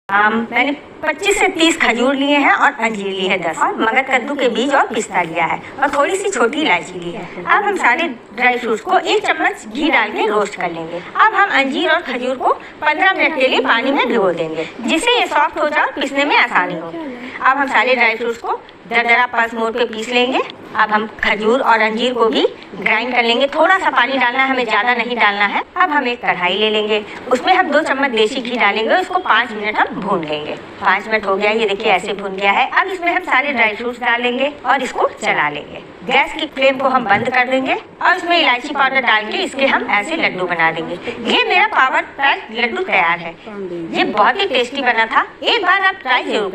मैंने 25 से 30 खजूर लिए हैं और अंजीर ली है 10 और मगज कद्दू के बीज और पिस्ता लिया है और थोड़ी सी छोटी इलायची ली है। अब हम सारे ड्राई फ्रूट्स को 1 चम्मच घी डाल के रोस्ट कर लेंगे। अब हम अंजीर और खजूर को 15 मिनट के लिए पानी में भिगो देंगे, जिससे ये सॉफ्ट हो जाए, पीसने में आसानी हो। अब हम सारे ड्राई फ्रूट्स को दरदरा पल्स मोड पे पीस लेंगे। अब हम खजूर और अंजीर को भी ग्राइंड कर लेंगे। थोड़ा सा पानी डालना है, हमें ज़्यादा नहीं डालना है। अब हम एक कढ़ाई ले लेंगे, उसमें हम 2 चम्मच देसी घी डालेंगे। उसको 5 मिनट हम भून लेंगे। 5 मिनट हो गया, ये देखिए ऐसे भून गया है। अब इसमें हम सारे ड्राई फ्रूट्स डालेंगे और इसको चला लेंगे। गैस की फ्लेम को हम बंद कर देंगे और इसमें इलायची पाउडर डाल के इसके हम ऐसे लड्डू बना देंगे। ये मेरा पावर पैक लड्डू तैयार है। ये बहुत ही टेस्टी बना था, एक बार आप ट्राई जरूर